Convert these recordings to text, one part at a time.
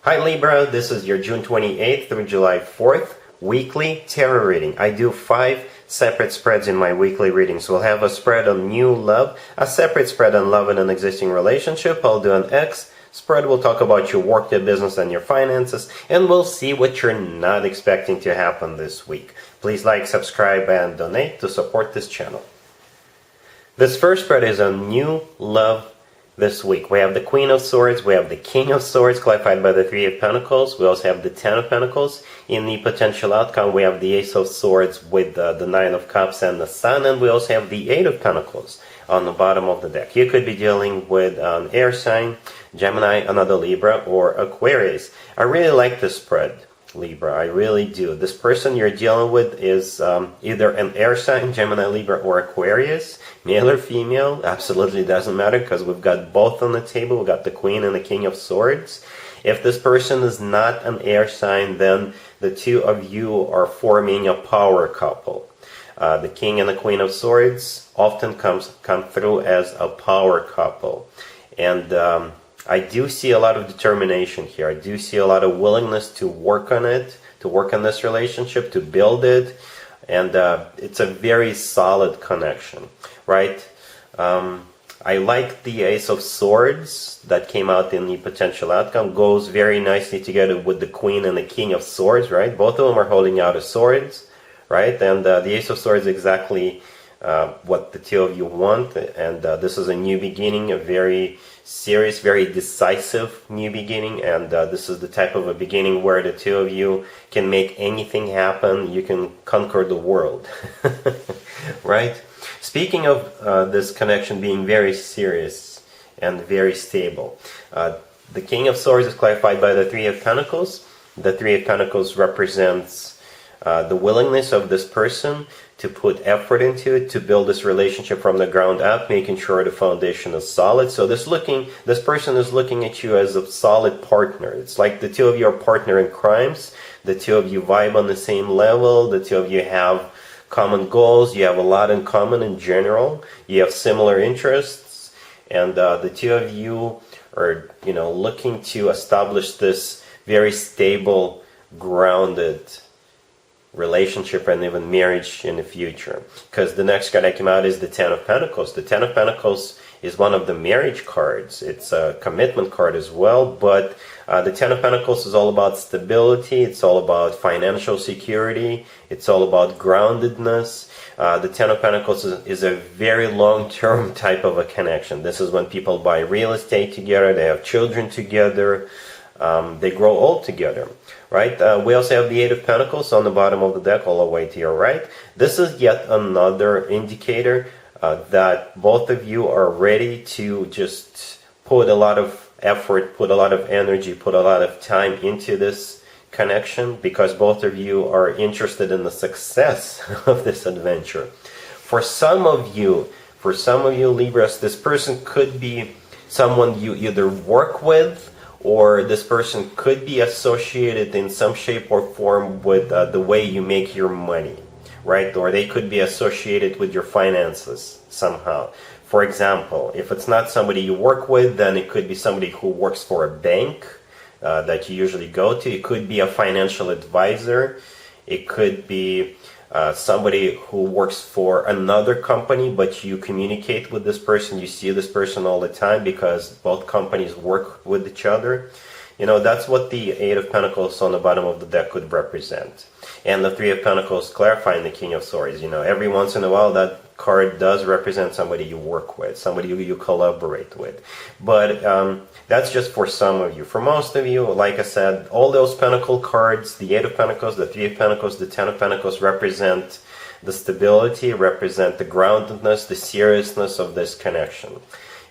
Hi Libra, this is your June 28th through July 4th weekly tarot reading. I do 5 separate spreads in my weekly readings. We'll have a spread on new love, a separate spread on love in an existing relationship. I'll do an X spread. We'll talk about your work, your business, and your finances, and we'll see what you're not expecting to happen this week. Please like, subscribe, and donate to support this channel. This first spread is on new love this week. We have the Queen of Swords, we have the King of Swords, clarified by the Three of Pentacles. We also have the Ten of Pentacles. In the potential outcome, we have the Ace of Swords with the Nine of Cups and the Sun, and we also have the Eight of Pentacles on the bottom of the deck. You could be dealing with an air sign, Gemini, another Libra, or Aquarius. I really like this spread, Libra. I really do. This person you're dealing with is either an air sign, Gemini, Libra, or Aquarius. Male or female, absolutely doesn't matter, because we've got both on the table. We've got the Queen and the King of Swords. If this person is not an air sign, then the two of you are forming a power couple. The King and the Queen of Swords often come through as a power couple. And I do see a lot of determination here. I do see a lot of willingness to work on it, to work on this relationship, to build it. And it's a very solid connection, right? I like the Ace of Swords that came out in the potential outcome. Goes very nicely together with the Queen and the King of Swords, right? Both of them are holding out as swords, right? And the Ace of Swords is exactly what the two of you want. And this is a new beginning, a very serious, very decisive new beginning. And this is the type of a beginning where the two of you can make anything happen. You can conquer the world, right? Speaking of this connection being very serious and very stable, the King of Swords is clarified by the Three of Pentacles. The Three of Pentacles represents the willingness of this person to put effort into it, to build this relationship from the ground up, making sure the foundation is solid. So this person is looking at you as a solid partner. It's like the two of you are partner in crimes. The two of you vibe on the same level. The two of you have common goals. You have a lot in common in general. You have similar interests. And the two of you are, looking to establish this very stable, grounded relationship and even marriage in the future. Because the next card that came out is the Ten of Pentacles. The Ten of Pentacles is one of the marriage cards. It's a commitment card as well, but the Ten of Pentacles is all about stability. It's all about financial security. It's all about groundedness. The Ten of Pentacles is a very long-term type of a connection. This is when people buy real estate together, they have children together, they grow old together, right? We also have the Eight of Pentacles on the bottom of the deck, all the way to your right. This is yet another indicator that both of you are ready to just put a lot of effort, put a lot of energy, put a lot of time into this connection, because both of you are interested in the success of this adventure. For some of you Libras, this person could be someone you either work with, or this person could be associated in some shape or form with the way you make your money, right? Or they could be associated with your finances somehow. For example, if it's not somebody you work with, then it could be somebody who works for a bank that you usually go to. It could be a financial advisor. It could be somebody who works for another company, but you communicate with this person, you see this person all the time because both companies work with each other. That's what the Eight of Pentacles on the bottom of the deck could represent. And the Three of Pentacles clarifying the King of Swords. Every once in a while that card does represent somebody you work with, somebody you collaborate with. But that's just for some of you. For most of you, like I said, all those Pentacle cards, the Eight of Pentacles, the Three of Pentacles, the Ten of Pentacles, represent the stability, represent the groundedness, the seriousness of this connection.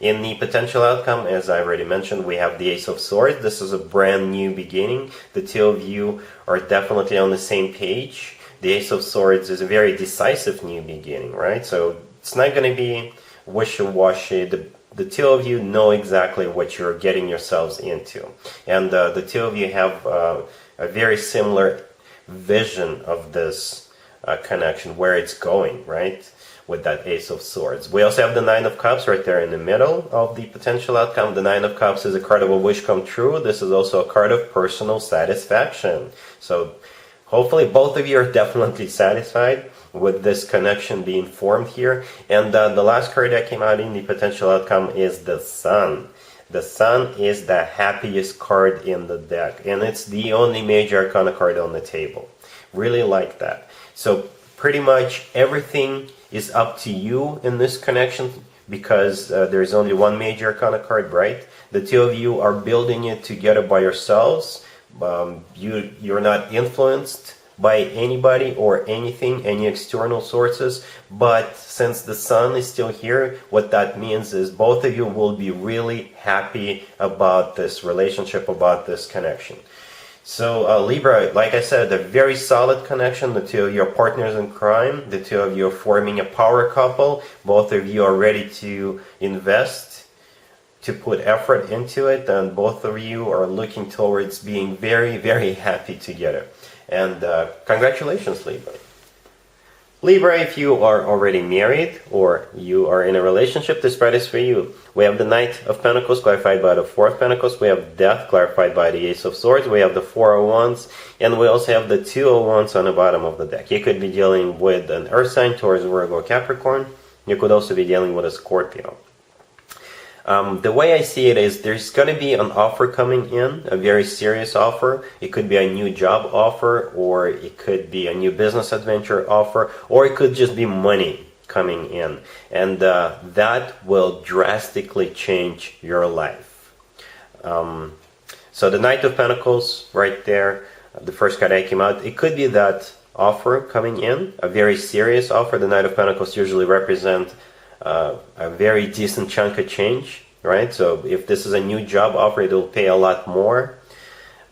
In the potential outcome, as I already mentioned, we have the Ace of Swords. This is a brand new beginning. The two of you are definitely on the same page. The Ace of Swords is a very decisive new beginning, right? So it's not going to be wishy-washy. The two of you know exactly what you're getting yourselves into. And the two of you have a very similar vision of this connection, where it's going, right? with that Ace of Swords. We also have the Nine of Cups right there in the middle of the potential outcome. The Nine of Cups is a card of a wish come true. This is also a card of personal satisfaction. So hopefully both of you are definitely satisfied with this connection being formed here. And the last card that came out in the potential outcome is the Sun. The Sun is the happiest card in the deck, and it's the only major arcana card on the table. Really like that. So pretty much everything is up to you in this connection, because there's only one major arcana card, right? The two of you are building it together by yourselves. You're not influenced by anybody or anything, any external sources. But since the Sun is still here, what that means is both of you will be really happy about this relationship, about this connection. So Libra, like I said, a very solid connection. The two of you are partners in crime. The two of you are forming a power couple. Both of you are ready to invest, to put effort into it, and both of you are looking towards being very, very happy together. And congratulations, Libra. Libra, if you are already married or you are in a relationship, this spread is for you. We have the Knight of Pentacles clarified by the Four of Pentacles. We have Death clarified by the Ace of Swords. We have the Four of Wands. And we also have the Two of Wands on the bottom of the deck. You could be dealing with an Earth sign, Taurus, Virgo, Capricorn. You could also be dealing with a Scorpio. The way I see it is there's going to be an offer coming in, a very serious offer. It could be a new job offer, or it could be a new business adventure offer, or it could just be money coming in. And that will drastically change your life. So the Knight of Pentacles right there, the first card that came out, it could be that offer coming in, a very serious offer. The Knight of Pentacles usually represent a very decent chunk of change, right? So if this is a new job offer, it will pay a lot more.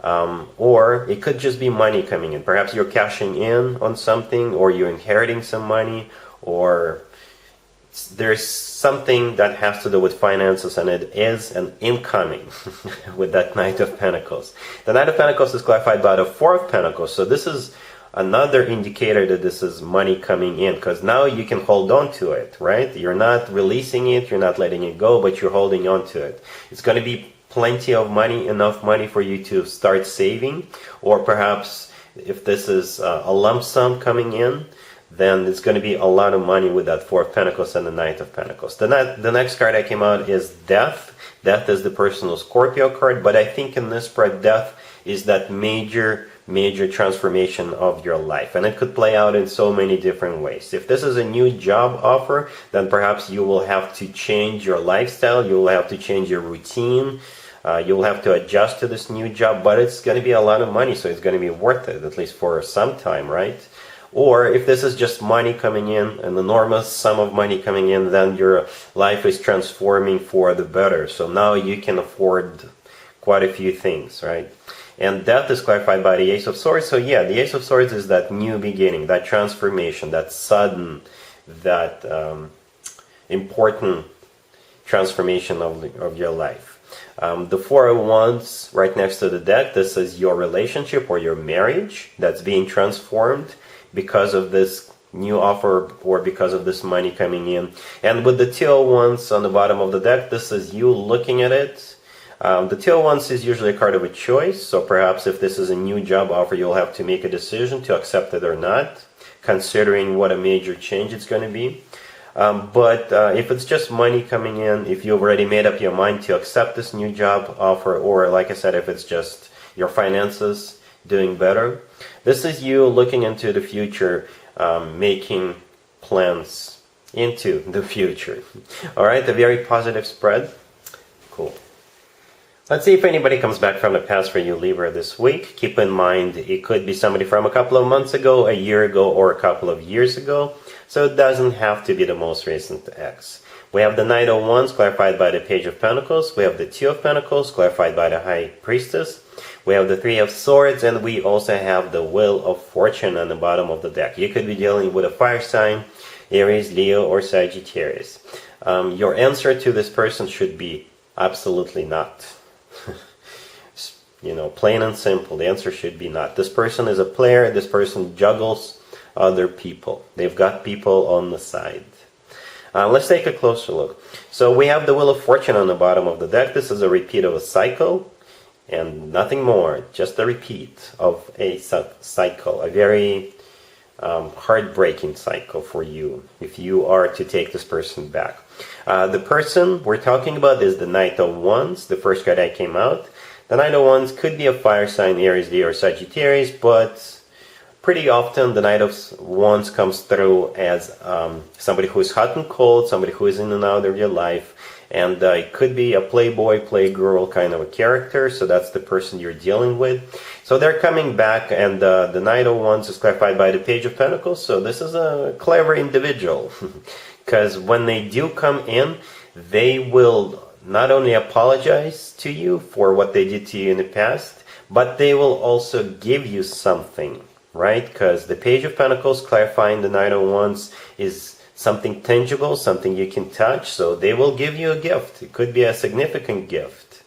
Or it could just be money coming in. Perhaps you're cashing in on something, or you're inheriting some money, or there's something that has to do with finances, and it is an incoming with that Knight of Pentacles. The Knight of Pentacles is clarified by the Four of Pentacles. So this is another indicator that this is money coming in, because now you can hold on to it, right? You're not releasing it, you're not letting it go, but you're holding on to it. It's going to be plenty of money, enough money for you to start saving, or perhaps if this is a lump sum coming in, then it's going to be a lot of money with that Four of Pentacles and the Knight of Pentacles. The next card that came out is Death. Death is the personal Scorpio card, but I think in this spread, Death is that major transformation of your life, and it could play out in so many different ways. If this is a new job offer, then perhaps you will have to change your lifestyle, you will have to change your routine, you will have to adjust to this new job, but it's going to be a lot of money, so it's going to be worth it, at least for some time, right? Or if this is just money coming in, an enormous sum of money coming in, then your life is transforming for the better, so now you can afford quite a few things, right? And Death is clarified by the Ace of Swords. So yeah, the Ace of Swords is that new beginning, that transformation, that sudden, that important transformation of your life. The Four of Wands right next to the deck, this is your relationship or your marriage that's being transformed because of this new offer or because of this money coming in. And with the Two of Wands on the bottom of the deck, this is you looking at it. The Two of Wands is usually a card of a choice, so perhaps if this is a new job offer, you'll have to make a decision to accept it or not, considering what a major change it's going to be. But if it's just money coming in, if you've already made up your mind to accept this new job offer, or like I said, if it's just your finances doing better, this is you looking into the future, making plans into the future. All right, a very positive spread. Cool. Let's see if anybody comes back from the past for you, Libra, this week. Keep in mind, it could be somebody from a couple of months ago, a year ago, or a couple of years ago. So it doesn't have to be the most recent ex. We have the Knight of Wands, clarified by the Page of Pentacles. We have the Two of Pentacles, clarified by the High Priestess. We have the Three of Swords, and we also have the Wheel of Fortune on the bottom of the deck. You could be dealing with a fire sign, Aries, Leo, or Sagittarius. Your answer to this person should be absolutely not. You know, plain and simple, the answer should be not. This person is a player, this person juggles other people. They've got people on the side. Let's take a closer look. So we have the Wheel of Fortune on the bottom of the deck. This is a repeat of a cycle and nothing more, just a repeat of a cycle, a very heartbreaking cycle for you if you are to take this person back. The person we're talking about is the Knight of Wands, the first card that came out. The Knight of Wands could be a fire sign, Aries, Leo, or Sagittarius, but pretty often the Knight of Wands comes through as somebody who is hot and cold, somebody who is in and out of your life, and it could be a playboy, playgirl kind of a character, so that's the person you're dealing with. So they're coming back, and the Knight of Wands is clarified by the Page of Pentacles, so this is a clever individual, because when they do come in, they will not only apologize to you for what they did to you in the past, but they will also give you something, right? Because the Page of Pentacles clarifying the Knight of Wands is something tangible, something you can touch, so they will give you a gift. It could be a significant gift,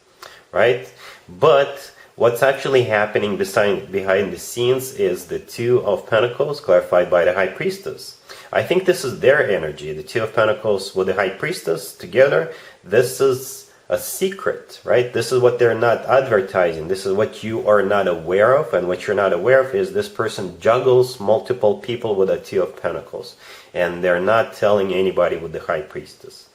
right? But what's actually happening behind the scenes is the Two of Pentacles clarified by the High Priestess. I think this is their energy, the Two of Pentacles with the High Priestess together. This is a secret, right? This is what they're not advertising. This is what you are not aware of, and what you're not aware of is this person juggles multiple people with a Two of Pentacles, and they're not telling anybody with the High Priestess.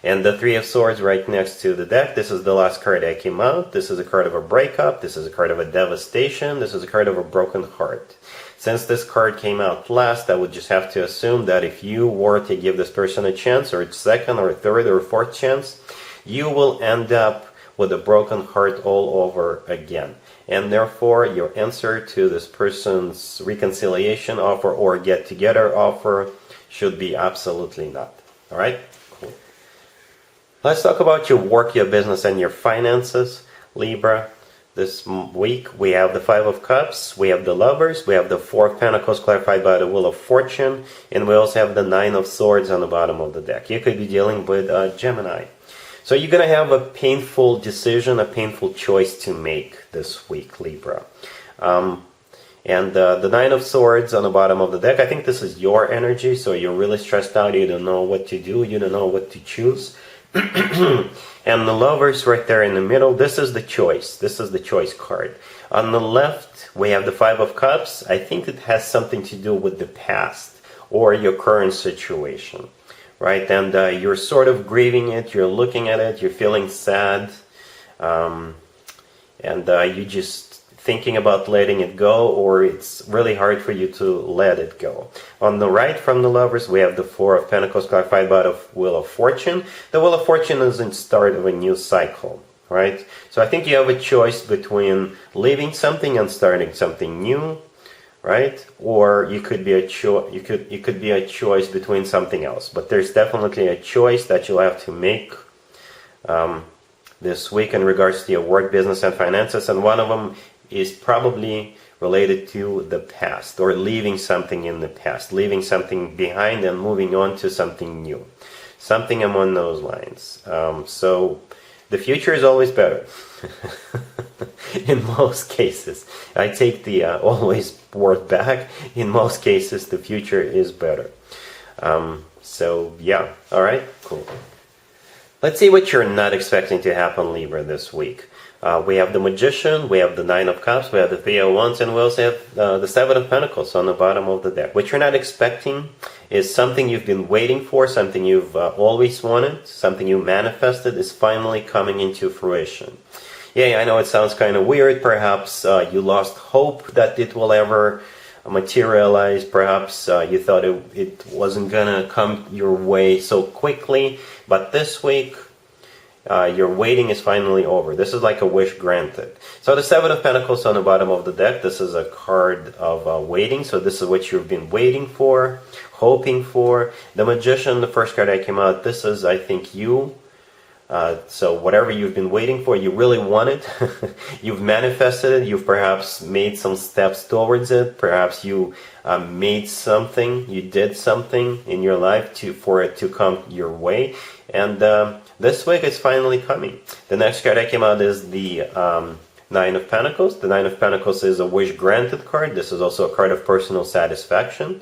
And the Three of Swords right next to the deck, this is the last card that came out. This is a card of a breakup, this is a card of a devastation, this is a card of a broken heart. Since this card came out last, I would just have to assume that if you were to give this person a chance, or a second, or a third, or a fourth chance, you will end up with a broken heart all over again. And therefore, your answer to this person's reconciliation offer or get-together offer should be absolutely not. All right? Cool. Let's talk about your work, your business, and your finances, Libra. This week, we have the Five of Cups, we have the Lovers, we have the Four of Pentacles clarified by the Wheel of Fortune, and we also have the Nine of Swords on the bottom of the deck. You could be dealing with Gemini. So you're going to have a painful decision, a painful choice to make this week, Libra. And the Nine of Swords on the bottom of the deck, I think this is your energy, so you're really stressed out, you don't know what to do, you don't know what to choose. And the Lovers right there in the middle, this is the choice. This is the choice card. On the left, we have the Five of Cups. I think it has something to do with the past or your current situation, right? And you're sort of grieving it, you're looking at it, you're feeling sad, and you just thinking about letting it go, or it's really hard for you to let it go. On the right from the Lovers, we have the Four of Pentacles clarified by the Wheel of Fortune. The Wheel of Fortune is the start of a new cycle, right? So I think you have a choice between leaving something and starting something new, right? Or you could be it could be a choice between something else. But there's definitely a choice that you'll have to make this week in regards to your work, business, and finances, and one of them is probably related to the past, or leaving something in the past, leaving something behind and moving on to something new. Something along those lines. So the future is always better. In most cases. I take the always word back. In most cases, the future is better. So yeah, alright, cool. Let's see what you're not expecting to happen, Libra, this week. We have the Magician, we have the Nine of Cups, we have the Three of Wands, and we also have the Seven of Pentacles on the bottom of the deck. What you're not expecting is something you've been waiting for, something you've always wanted, something you manifested is finally coming into fruition. Yeah, I know it sounds kind of weird. Perhaps you lost hope that it will ever materialize. Perhaps you thought it wasn't gonna come your way so quickly, but this week your waiting is finally over. This is like a wish granted. So the Seven of Pentacles on the bottom of the deck, this is a card of waiting. So this is what you've been waiting for, hoping for. The Magician, the first card that came out, this is, I think, you. So whatever you've been waiting for, you really want it. You've manifested it. You've perhaps made some steps towards it. Perhaps you made something, you did something in your life for it to come your way. And this week it's finally coming. The next card that came out is the Nine of Pentacles. The Nine of Pentacles is a wish granted card. This is also a card of personal satisfaction.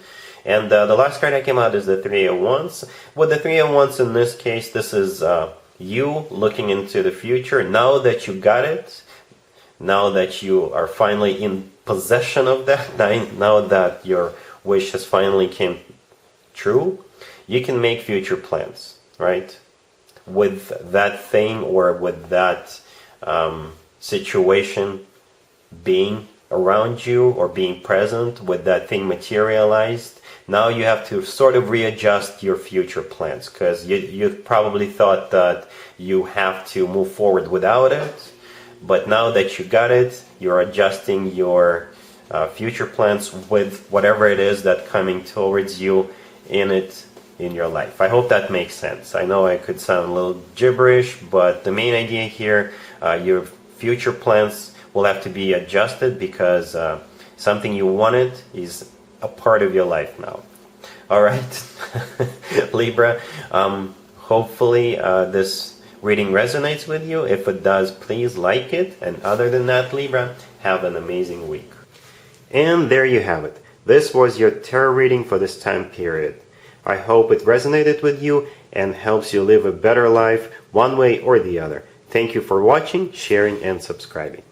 And the last card that came out is the Three of Wands. With the Three of Wands in this case, this is you looking into the future. Now that you got it, now that you are finally in possession of that, now that your wish has finally came true, you can make future plans, right? With that thing or with that situation being around you or being present, with that thing materialized, now you have to sort of readjust your future plans, because you probably thought that you have to move forward without it, but now that you got it, you're adjusting your future plans with whatever it is that coming towards you in your life. I hope that makes sense. I know I could sound a little gibberish, but the main idea here, your future plans will have to be adjusted because something you wanted is a part of your life now. All right, Libra, hopefully this reading resonates with you. If it does, please like it. And other than that, Libra, have an amazing week. And there you have it. This was your tarot reading for this time period. I hope it resonated with you and helps you live a better life one way or the other. Thank you for watching, sharing, and subscribing.